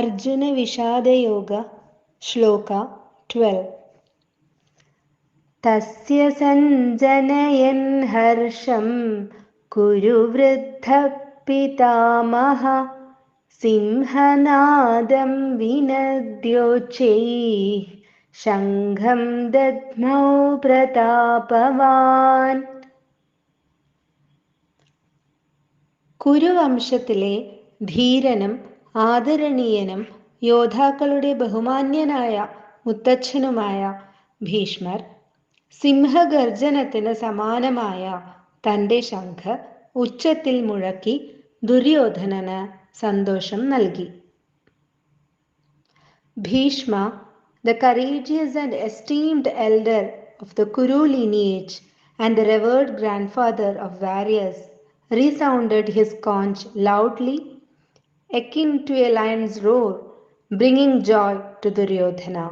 Arjuna Vishada Yoga, Shloka 12. Tasya sanjanayan harsham kuru vruddha pitamaha simhanadam vinadyochai ശംഖം ദദ്മൗ പ്രതാപവാൻ. കുരുവംശത്തിലെ ധീരനും ആദരണീയനും യോദ്ധാക്കളുടെ ബഹുമാന്യനായ മുത്തച്ഛനുമായ ഭീഷ്മർ സിംഹഗർജനത്തിന് സമാനമായ തൻ്റെ ശംഖ് ഉച്ചത്തിൽ മുഴക്കി ദുര്യോധനന് സന്തോഷം നൽകി. Bhishma, the courageous and esteemed elder of the Kuru lineage and the revered grandfather of warriors, resounded his conch loudly, akin to a lion's roar, bringing joy to Duryodhana.